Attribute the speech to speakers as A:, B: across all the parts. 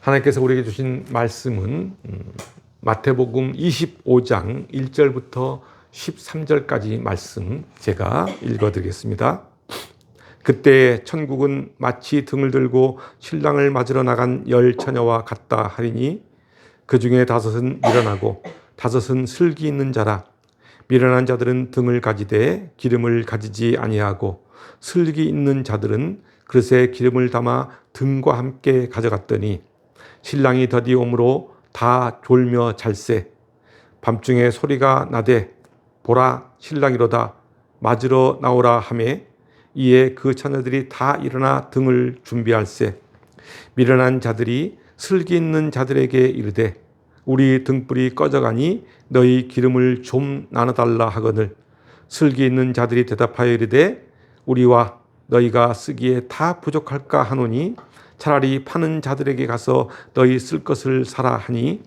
A: 하나님께서 우리에게 주신 말씀은 마태복음 25장 1절부터 13절까지 말씀 제가 읽어드리겠습니다. 그때 천국은 마치 등을 들고 신랑을 맞으러 나간 10 처녀와 같다 하리니 그 중에 5은 미련하고 5은 슬기 있는 자라. 미련한 자들은 등을 가지되 기름을 가지지 아니하고 슬기 있는 자들은 그릇에 기름을 담아 등과 함께 가져갔더니 신랑이 더디 오므로 다 졸며 잘세. 밤중에 소리가 나되 보라 신랑이로다 맞으러 나오라 하매 이에 그 처녀들이 다 일어나 등을 준비할세. 미련한 자들이 슬기 있는 자들에게 이르되 우리 등불이 꺼져가니 너희 기름을 좀 나눠달라 하거늘 슬기 있는 자들이 대답하여 이르되 우리와 너희가 쓰기에 다 부족할까 하노니 차라리 파는 자들에게 가서 너희 쓸 것을 사라 하니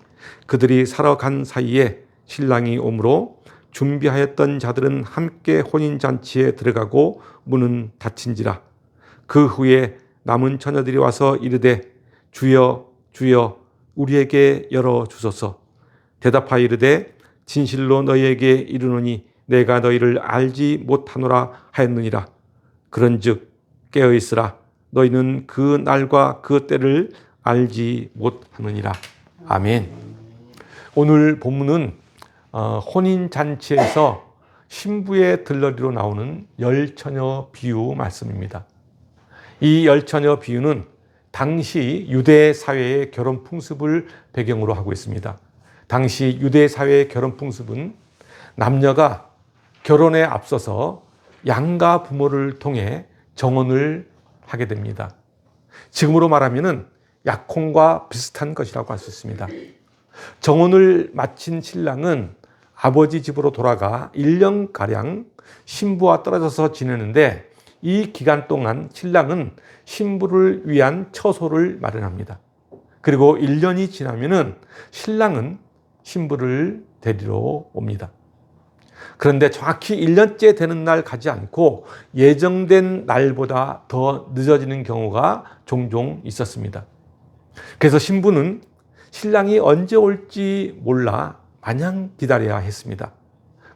A: 그들이 사러 간 사이에 신랑이 오므로 준비하였던 자들은 함께 혼인잔치에 들어가고 문은 닫힌지라. 그 후에 남은 처녀들이 와서 이르되 주여 주여 우리에게 열어주소서. 대답하여 이르되 진실로 너희에게 이르노니 내가 너희를 알지 못하노라 하였느니라. 그런즉 깨어있으라. 너희는 그 날과 그 때를 알지 못하느니라. 아멘. 오늘 본문은 혼인잔치에서 신부의 들러리로 나오는 10 처녀 비유 말씀입니다. 이 10 처녀 비유는 당시 유대 사회의 결혼 풍습을 배경으로 하고 있습니다. 당시 유대 사회의 결혼 풍습은 남녀가 결혼에 앞서서 양가 부모를 통해 정혼을 하게 됩니다. 지금으로 말하면 약혼과 비슷한 것이라고 할 수 있습니다. 정혼을 마친 신랑은 아버지 집으로 돌아가 1년가량 신부와 떨어져서 지내는데 이 기간 동안 신랑은 신부를 위한 처소를 마련합니다. 그리고 1년이 지나면 신랑은 신부를 데리러 옵니다. 그런데 정확히 1년째 되는 날 가지 않고 예정된 날보다 더 늦어지는 경우가 종종 있었습니다. 그래서 신부는 신랑이 언제 올지 몰라 마냥 기다려야 했습니다.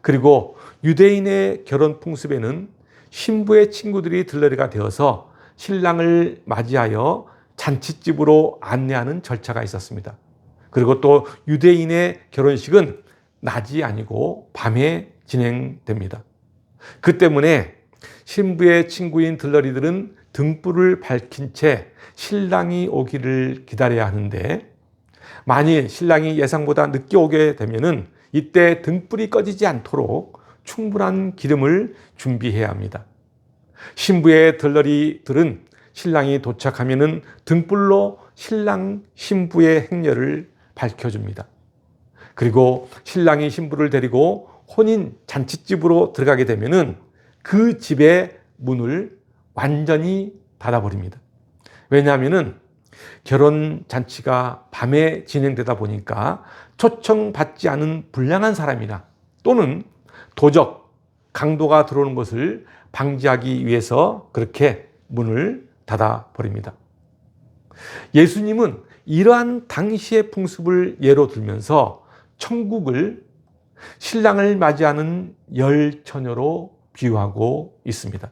A: 그리고 유대인의 결혼 풍습에는 신부의 친구들이 들러리가 되어서 신랑을 맞이하여 잔칫집으로 안내하는 절차가 있었습니다. 그리고 또 유대인의 결혼식은 낮이 아니고 밤에 진행됩니다. 그 때문에 신부의 친구인 들러리들은 등불을 밝힌 채 신랑이 오기를 기다려야 하는데 만일 신랑이 예상보다 늦게 오게 되면은 이때 등불이 꺼지지 않도록 충분한 기름을 준비해야 합니다. 신부의 들러리들은 신랑이 도착하면은 등불로 신랑 신부의 행렬을 밝혀줍니다. 그리고 신랑이 신부를 데리고 혼인 잔칫집으로 들어가게 되면은 그 집의 문을 완전히 닫아버립니다. 왜냐하면은 결혼 잔치가 밤에 진행되다 보니까 초청받지 않은 불량한 사람이나 또는 도적, 강도가 들어오는 것을 방지하기 위해서 그렇게 문을 닫아버립니다. 예수님은 이러한 당시의 풍습을 예로 들면서 천국을 신랑을 맞이하는 10 처녀로 비유하고 있습니다.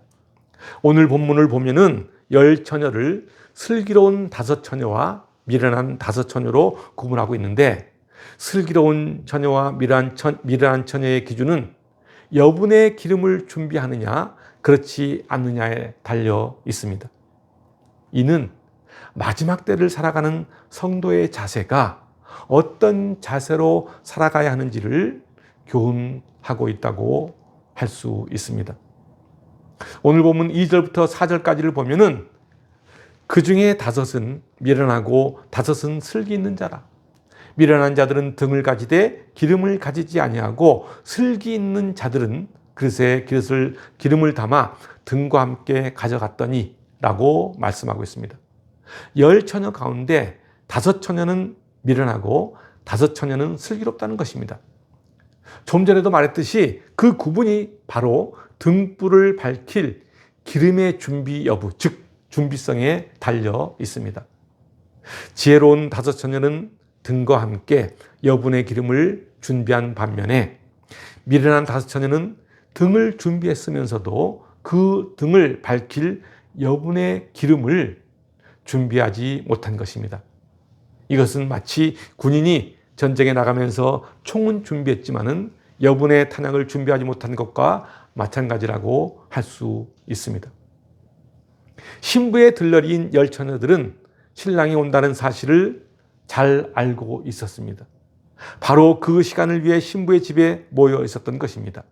A: 오늘 본문을 보면은 10 처녀를 슬기로운 5 처녀와 미련한 5 처녀로 구분하고 있는데 슬기로운 처녀와 미련한 처녀의 기준은 여분의 기름을 준비하느냐 그렇지 않느냐에 달려 있습니다. 이는 마지막 때를 살아가는 성도의 자세가 어떤 자세로 살아가야 하는지를 교훈하고 있다고 할 수 있습니다. 오늘 보면 2절부터 4절까지를 보면은 그 중에 5은 미련하고 5은 슬기 있는 자라. 미련한 자들은 등을 가지되 기름을 가지지 아니하고 슬기 있는 자들은 그릇에 기름을 담아 등과 함께 가져갔더니 라고 말씀하고 있습니다. 10 처녀 가운데 5 처녀는 미련하고 5 처녀는 슬기롭다는 것입니다. 좀 전에도 말했듯이 그 구분이 바로 등불을 밝힐 기름의 준비 여부, 즉 준비성에 달려 있습니다. 지혜로운 다섯 처녀는 등과 함께 여분의 기름을 준비한 반면에 미련한 다섯 처녀는 등을 준비했으면서도 그 등을 밝힐 여분의 기름을 준비하지 못한 것입니다. 이것은 마치 군인이 전쟁에 나가면서 총은 준비했지만은 여분의 탄약을 준비하지 못한 것과 마찬가지라고 할 수 있습니다. 신부의 들러리인 열 처녀들은 신랑이 온다는 사실을 잘 알고 있었습니다. 바로 그 시간을 위해 신부의 집에 모여 있었던 것입니다.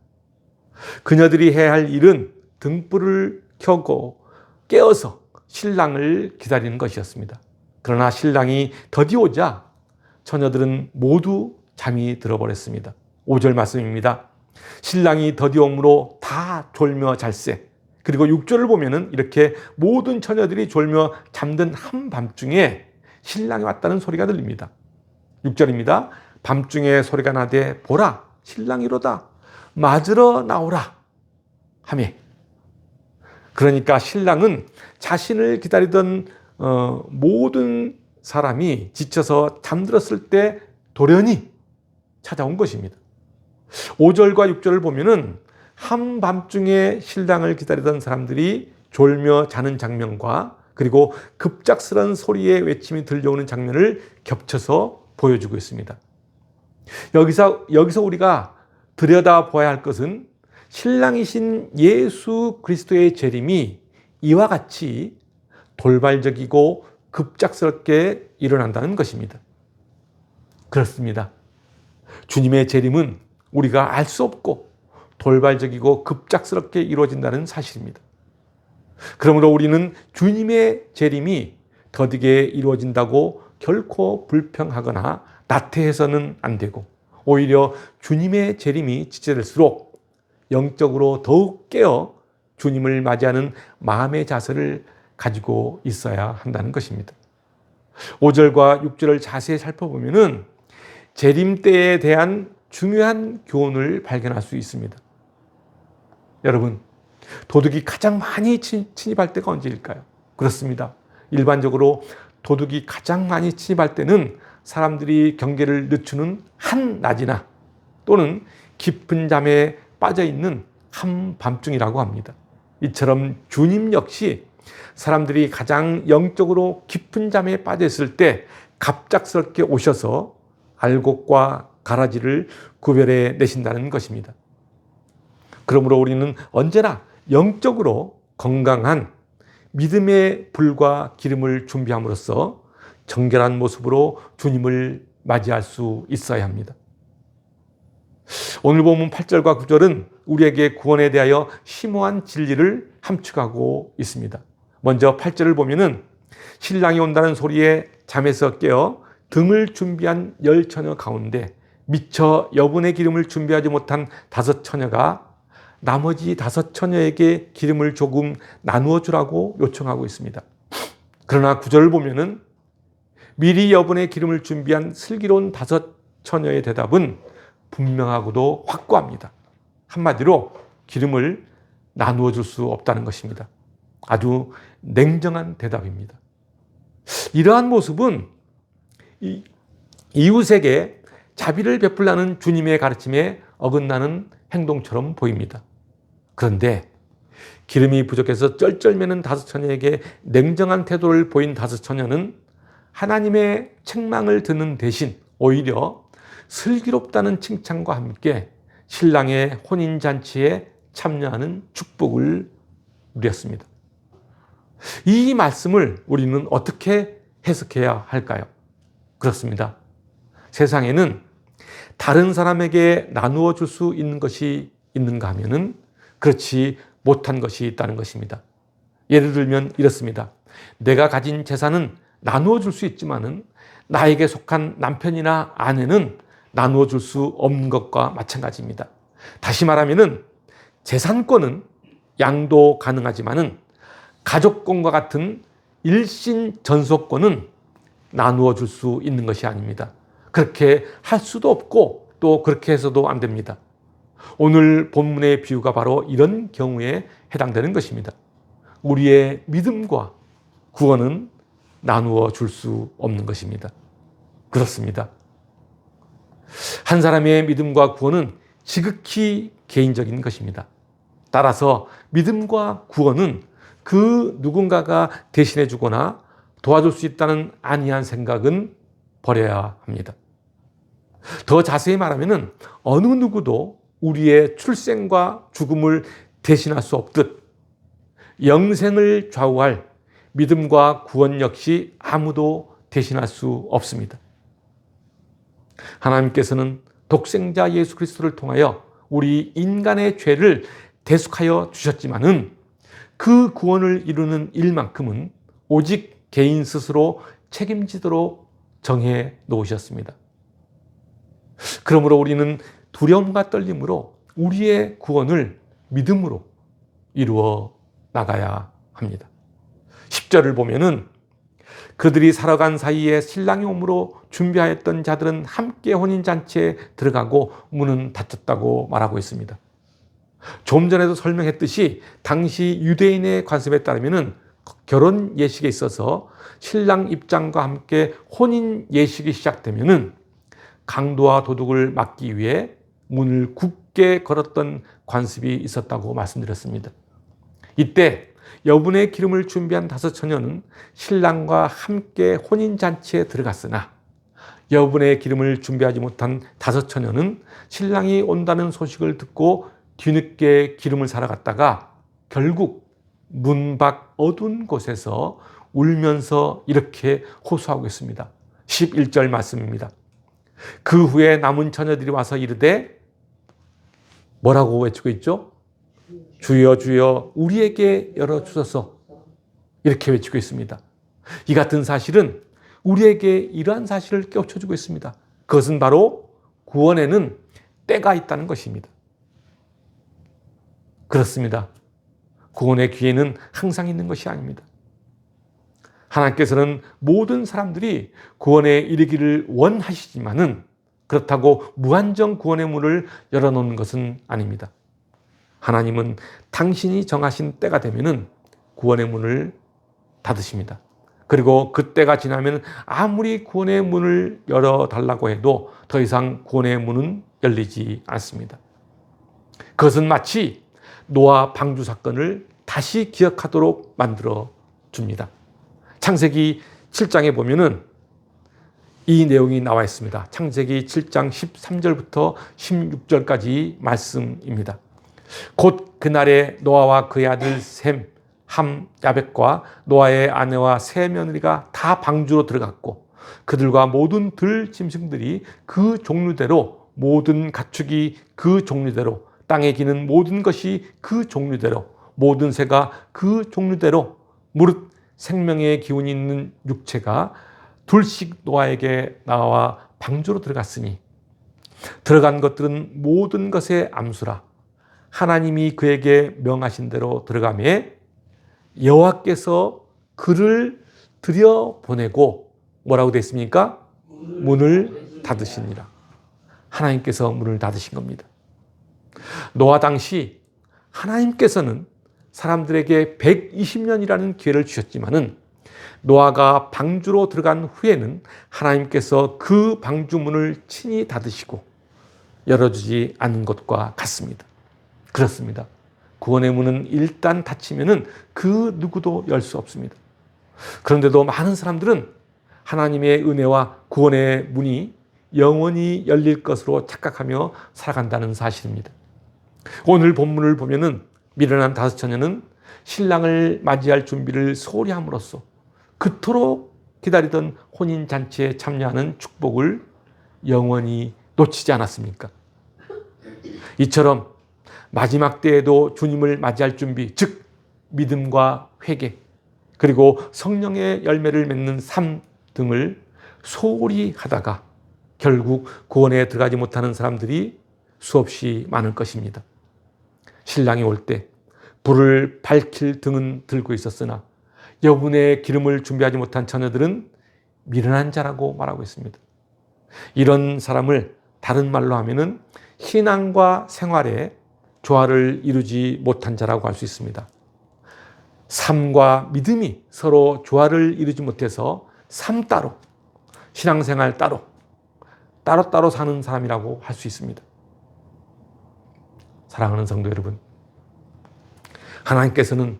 A: 그녀들이 해야 할 일은 등불을 켜고 깨어서 신랑을 기다리는 것이었습니다. 그러나 신랑이 더디 오자 처녀들은 모두 잠이 들어버렸습니다. 5절 말씀입니다. 신랑이 더디 오므로 다 졸며 잘세. 그리고 6절을 보면은 이렇게 모든 처녀들이 졸며 잠든 한밤중에 신랑이 왔다는 소리가 들립니다. 6절입니다. 밤중에 소리가 나되 보라 신랑이로다 맞으러 나오라 하며, 그러니까 신랑은 자신을 기다리던 모든 사람이 지쳐서 잠들었을 때 돌연히 찾아온 것입니다. 5절과 6절을 보면은 한밤중에 신랑을 기다리던 사람들이 졸며 자는 장면과 그리고 급작스런 소리의 외침이 들려오는 장면을 겹쳐서 보여주고 있습니다. 여기서 우리가 들여다봐야 할 것은 신랑이신 예수 그리스도의 재림이 이와 같이 돌발적이고 급작스럽게 일어난다는 것입니다. 그렇습니다. 주님의 재림은 우리가 알 수 없고 돌발적이고 급작스럽게 이루어진다는 사실입니다. 그러므로 우리는 주님의 재림이 더디게 이루어진다고 결코 불평하거나 나태해서는 안 되고, 오히려 주님의 재림이 지체될수록 영적으로 더욱 깨어 주님을 맞이하는 마음의 자세를 가지고 있어야 한다는 것입니다. 5절과 6절을 자세히 살펴보면은 재림 때에 대한 중요한 교훈을 발견할 수 있습니다. 여러분, 도둑이 가장 많이 침입할 때가 언제일까요? 그렇습니다. 일반적으로 도둑이 가장 많이 침입할 때는 사람들이 경계를 늦추는 한낮이나 또는 깊은 잠에 빠져 있는 한밤중이라고 합니다. 이처럼 주님 역시 사람들이 가장 영적으로 깊은 잠에 빠져 있을 때 갑작스럽게 오셔서 알곡과 가라지를 구별해 내신다는 것입니다. 그러므로 우리는 언제나 영적으로 건강한 믿음의 불과 기름을 준비함으로써 정결한 모습으로 주님을 맞이할 수 있어야 합니다. 오늘 본문 8절과 9절은 우리에게 구원에 대하여 심오한 진리를 함축하고 있습니다. 먼저 8절을 보면은 신랑이 온다는 소리에 잠에서 깨어 등을 준비한 열 처녀 가운데 미처 여분의 기름을 준비하지 못한 다섯 처녀가 나머지 다섯 처녀에게 기름을 조금 나누어 주라고 요청하고 있습니다. 그러나 9절을 보면은 미리 여분의 기름을 준비한 슬기로운 다섯 처녀의 대답은 분명하고도 확고합니다. 한마디로 기름을 나누어 줄 수 없다는 것입니다. 아주 냉정한 대답입니다. 이러한 모습은 이웃에게 자비를 베풀라는 주님의 가르침에 어긋나는 행동처럼 보입니다. 그런데 기름이 부족해서 쩔쩔매는 다섯 처녀에게 냉정한 태도를 보인 다섯 처녀는 하나님의 책망을 듣는 대신 오히려 슬기롭다는 칭찬과 함께 신랑의 혼인잔치에 참여하는 축복을 누렸습니다. 이 말씀을 우리는 어떻게 해석해야 할까요? 그렇습니다. 세상에는 다른 사람에게 나누어 줄 수 있는 것이 있는가 하면은 그렇지 못한 것이 있다는 것입니다. 예를 들면 이렇습니다. 내가 가진 재산은 나누어 줄 수 있지만은 나에게 속한 남편이나 아내는 나누어 줄 수 없는 것과 마찬가지입니다. 다시 말하면은 재산권은 양도 가능하지만은 가족권과 같은 일신 전속권은 나누어 줄 수 있는 것이 아닙니다. 그렇게 할 수도 없고 또 그렇게 해서도 안 됩니다. 오늘 본문의 비유가 바로 이런 경우에 해당되는 것입니다. 우리의 믿음과 구원은 나누어 줄 수 없는 것입니다. 그렇습니다. 한 사람의 믿음과 구원은 지극히 개인적인 것입니다. 따라서 믿음과 구원은 그 누군가가 대신해 주거나 도와줄 수 있다는 안이한 생각은 버려야 합니다. 더 자세히 말하면 어느 누구도 우리의 출생과 죽음을 대신할 수 없듯 영생을 좌우할 믿음과 구원 역시 아무도 대신할 수 없습니다. 하나님께서는 독생자 예수 그리스도를 통하여 우리 인간의 죄를 대속하여 주셨지만은 그 구원을 이루는 일만큼은 오직 개인 스스로 책임지도록 정해 놓으셨습니다. 그러므로 우리는 두려움과 떨림으로 우리의 구원을 믿음으로 이루어 나가야 합니다. 10절을 보면은 그들이 살아간 사이에 신랑이 오므로 준비하였던 자들은 함께 혼인잔치에 들어가고 문은 닫혔다고 말하고 있습니다. 좀 전에도 설명했듯이 당시 유대인의 관습에 따르면 결혼 예식에 있어서 신랑 입장과 함께 혼인 예식이 시작되면 강도와 도둑을 막기 위해 문을 굳게 걸었던 관습이 있었다고 말씀드렸습니다. 이때 여분의 기름을 준비한 5 처녀는 신랑과 함께 혼인잔치에 들어갔으나 여분의 기름을 준비하지 못한 5 처녀는 신랑이 온다는 소식을 듣고 뒤늦게 기름을 사러 갔다가 결국 문 밖 어두운 곳에서 울면서 이렇게 호소하고 있습니다. 11절 말씀입니다. 그 후에 남은 처녀들이 와서 이르되 뭐라고 외치고 있죠? 주여 주여 우리에게 열어주소서, 이렇게 외치고 있습니다. 이 같은 사실은 우리에게 이러한 사실을 깨우쳐주고 있습니다. 그것은 바로 구원에는 때가 있다는 것입니다. 그렇습니다. 구원의 기회는 항상 있는 것이 아닙니다. 하나님께서는 모든 사람들이 구원에 이르기를 원하시지만은 그렇다고 무한정 구원의 문을 열어놓는 것은 아닙니다. 하나님은 당신이 정하신 때가 되면은 구원의 문을 닫으십니다. 그리고 그 때가 지나면 아무리 구원의 문을 열어달라고 해도 더 이상 구원의 문은 열리지 않습니다. 그것은 마치 노아 방주 사건을 다시 기억하도록 만들어 줍니다. 창세기 7장에 보면은 이 내용이 나와 있습니다. 창세기 7장 13절부터 16절까지 말씀입니다. 곧 그날에 노아와 그의 아들 셈, 함, 야벳과 노아의 아내와 세 며느리가 다 방주로 들어갔고 그들과 모든 들 짐승들이 그 종류대로, 모든 가축이 그 종류대로, 땅에 기는 모든 것이 그 종류대로, 모든 새가 그 종류대로, 무릇 생명의 기운이 있는 육체가 둘씩 노아에게 나와 방주로 들어갔으니 들어간 것들은 모든 것의 암수라. 하나님이 그에게 명하신 대로 들어가매 여호와께서 그를 들여보내고 뭐라고 되어 있습니까? 문을 닫으시니라. 하나님께서 문을 닫으신 겁니다. 노아 당시 하나님께서는 사람들에게 120년이라는 기회를 주셨지만은 노아가 방주로 들어간 후에는 하나님께서 그 방주문을 친히 닫으시고 열어주지 않는 것과 같습니다. 그렇습니다. 구원의 문은 일단 닫히면은 그 누구도 열 수 없습니다. 그런데도 많은 사람들은 하나님의 은혜와 구원의 문이 영원히 열릴 것으로 착각하며 살아간다는 사실입니다. 오늘 본문을 보면은 미련한 5 처녀는 신랑을 맞이할 준비를 소홀히 함으로써 그토록 기다리던 혼인잔치에 참여하는 축복을 영원히 놓치지 않았습니까? 이처럼 마지막 때에도 주님을 맞이할 준비, 즉 믿음과 회개, 그리고 성령의 열매를 맺는 삶 등을 소홀히 하다가 결국 구원에 들어가지 못하는 사람들이 수없이 많을 것입니다. 신랑이 올 때 불을 밝힐 등은 들고 있었으나 여분의 기름을 준비하지 못한 처녀들은 미련한 자라고 말하고 있습니다. 이런 사람을 다른 말로 하면은 신앙과 생활에 조화를 이루지 못한 자라고 할 수 있습니다. 삶과 믿음이 서로 조화를 이루지 못해서 삶 따로, 신앙생활 따로, 따로따로 사는 사람이라고 할 수 있습니다. 사랑하는 성도 여러분, 하나님께서는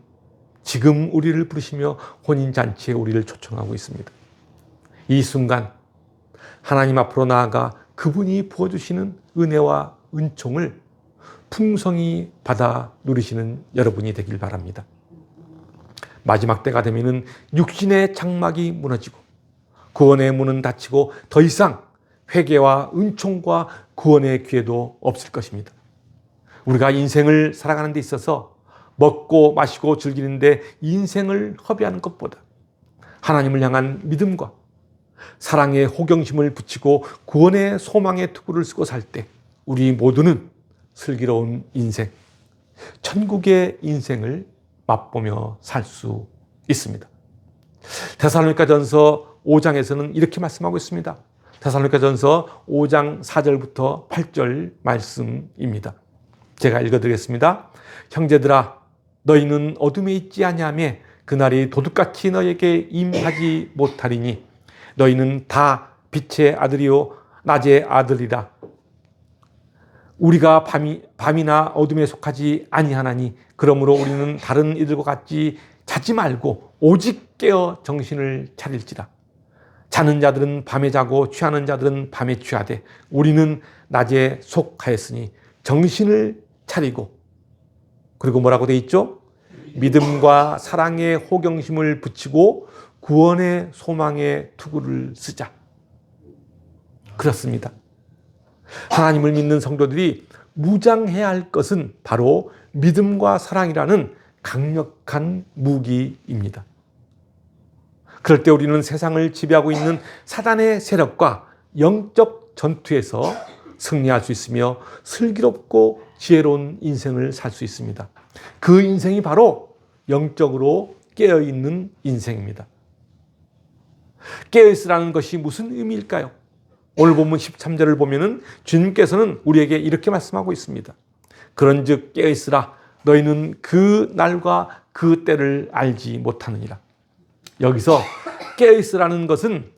A: 지금 우리를 부르시며 혼인잔치에 우리를 초청하고 있습니다. 이 순간 하나님 앞으로 나아가 그분이 부어주시는 은혜와 은총을 풍성히 받아 누리시는 여러분이 되길 바랍니다. 마지막 때가 되면은 육신의 장막이 무너지고 구원의 문은 닫히고 더 이상 회개와 은총과 구원의 기회도 없을 것입니다. 우리가 인생을 살아가는 데 있어서 먹고 마시고 즐기는데 인생을 허비하는 것보다 하나님을 향한 믿음과 사랑의 호경심을 붙이고 구원의 소망의 투구를 쓰고 살 때 우리 모두는 슬기로운 인생, 천국의 인생을 맛보며 살 수 있습니다. 데살로니가전서 5장에서는 이렇게 말씀하고 있습니다. 데살로니가전서 5장 4절부터 8절 말씀입니다. 제가 읽어드리겠습니다. 형제들아, 너희는 어둠에 있지 아니하며 그날이 도둑같이 너희에게 임하지 못하리니 너희는 다 빛의 아들이요 낮의 아들이라. 우리가 밤이나 어둠에 속하지 아니하나니 그러므로 우리는 다른 이들과 같이 자지 말고 오직 깨어 정신을 차릴지라. 자는 자들은 밤에 자고 취하는 자들은 밤에 취하되 우리는 낮에 속하였으니 정신을 차리고, 그리고 뭐라고 돼 있죠? 믿음과 사랑의 호경심을 붙이고 구원의 소망의 투구를 쓰자. 그렇습니다. 하나님을 믿는 성도들이 무장해야 할 것은 바로 믿음과 사랑이라는 강력한 무기입니다. 그럴 때 우리는 세상을 지배하고 있는 사단의 세력과 영적 전투에서 승리할 수 있으며 슬기롭고 지혜로운 인생을 살 수 있습니다. 그 인생이 바로 영적으로 깨어있는 인생입니다. 깨어있으라는 것이 무슨 의미일까요? 오늘 본문 13절을 보면은 주님께서는 우리에게 이렇게 말씀하고 있습니다. 그런즉 깨어있으라. 너희는 그 날과 그 때를 알지 못하느니라. 여기서 깨어있으라는 것은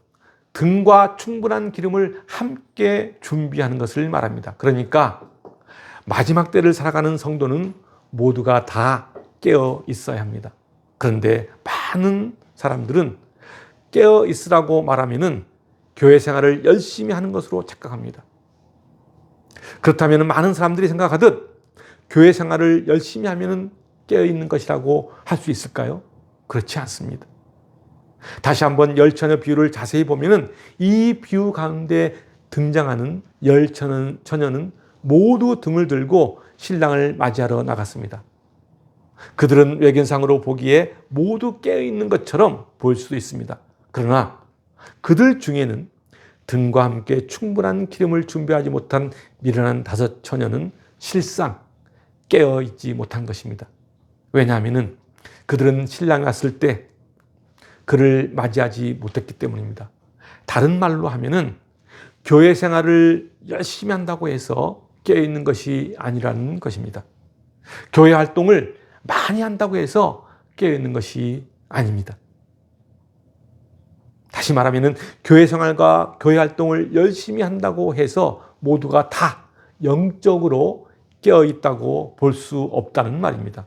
A: 등과 충분한 기름을 함께 준비하는 것을 말합니다. 그러니까 마지막 때를 살아가는 성도는 모두가 다 깨어 있어야 합니다. 그런데 많은 사람들은 깨어 있으라고 말하면은 교회 생활을 열심히 하는 것으로 착각합니다. 그렇다면 많은 사람들이 생각하듯 교회 생활을 열심히 하면은 깨어 있는 것이라고 할 수 있을까요? 그렇지 않습니다. 다시 한번 열처녀 비유를 자세히 보면은 이 비유 가운데 등장하는 열처녀는 모두 등을 들고 신랑을 맞이하러 나갔습니다. 그들은 외견상으로 보기에 모두 깨어있는 것처럼 보일 수도 있습니다. 그러나 그들 중에는 등과 함께 충분한 기름을 준비하지 못한 미련한 5 처녀는 실상 깨어있지 못한 것입니다. 왜냐하면 그들은 신랑이 왔을 때 그를 맞이하지 못했기 때문입니다. 다른 말로 하면은 교회 생활을 열심히 한다고 해서 깨어있는 것이 아니라는 것입니다. 교회 활동을 많이 한다고 해서 깨어있는 것이 아닙니다. 다시 말하면 교회 생활과 교회 활동을 열심히 한다고 해서 모두가 다 영적으로 깨어있다고 볼 수 없다는 말입니다.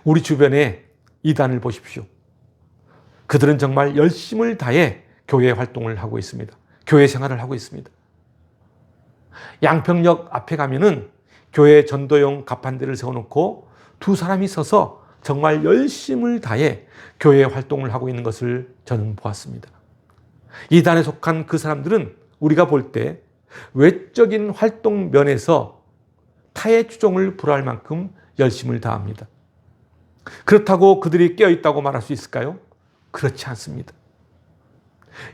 A: 우리 주변에 이단을 보십시오. 그들은 정말 열심을 다해 교회 활동을 하고 있습니다. 교회 생활을 하고 있습니다. 양평역 앞에 가면은 교회 전도용 가판대를 세워놓고 2 사람이 서서 정말 열심을 다해 교회 활동을 하고 있는 것을 저는 보았습니다. 이단에 속한 그 사람들은 우리가 볼 때 외적인 활동 면에서 타의 추종을 불허할 만큼 열심을 다합니다. 그렇다고 그들이 깨어있다고 말할 수 있을까요? 그렇지 않습니다.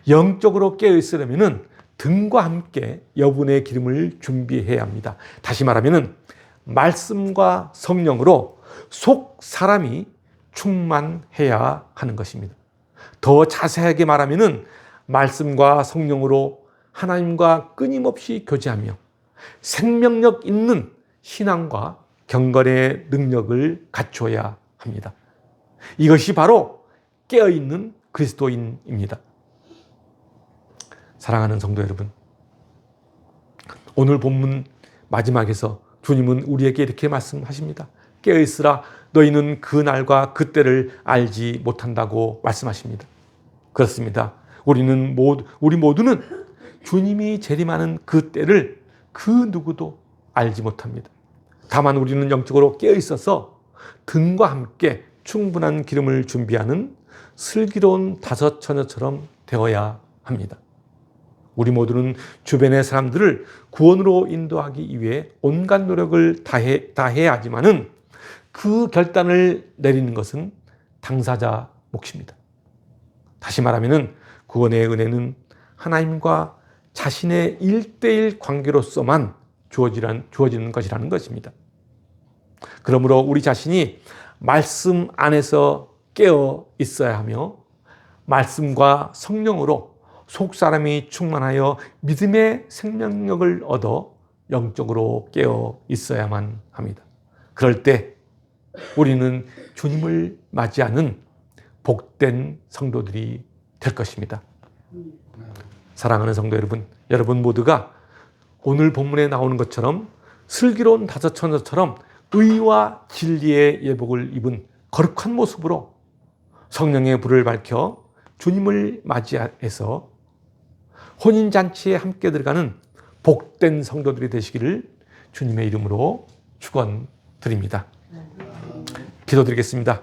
A: 영적으로 깨어있으려면 등과 함께 여분의 기름을 준비해야 합니다. 다시 말하면 말씀과 성령으로 속 사람이 충만해야 하는 것입니다. 더 자세하게 말하면 말씀과 성령으로 하나님과 끊임없이 교제하며 생명력 있는 신앙과 경건의 능력을 갖춰야 합니다. 합니다. 이것이 바로 깨어있는 그리스도인입니다. 사랑하는 성도 여러분, 오늘 본문 마지막에서 주님은 우리에게 이렇게 말씀하십니다. 깨어있으라, 너희는 그 날과 그 때를 알지 못한다고 말씀하십니다. 그렇습니다. 우리 모두는 주님이 재림하는 그 때를 그 누구도 알지 못합니다. 다만 우리는 영적으로 깨어있어서 등과 함께 충분한 기름을 준비하는 슬기로운 다섯 처녀처럼 되어야 합니다. 우리 모두는 주변의 사람들을 구원으로 인도하기 위해 온갖 노력을 다해야 하지만은 그 결단을 내리는 것은 당사자 몫입니다. 다시 말하면은 구원의 은혜는 하나님과 자신의 1:1 관계로서만 주어지는 것이라는 것입니다. 그러므로 우리 자신이 말씀 안에서 깨어 있어야 하며 말씀과 성령으로 속사람이 충만하여 믿음의 생명력을 얻어 영적으로 깨어 있어야만 합니다. 그럴 때 우리는 주님을 맞이하는 복된 성도들이 될 것입니다. 사랑하는 성도 여러분, 여러분 모두가 오늘 본문에 나오는 것처럼 슬기로운 다섯 처녀처럼 의와 진리의 예복을 입은 거룩한 모습으로 성령의 불을 밝혀 주님을 맞이해서 혼인잔치에 함께 들어가는 복된 성도들이 되시기를 주님의 이름으로 축원드립니다. 기도드리겠습니다.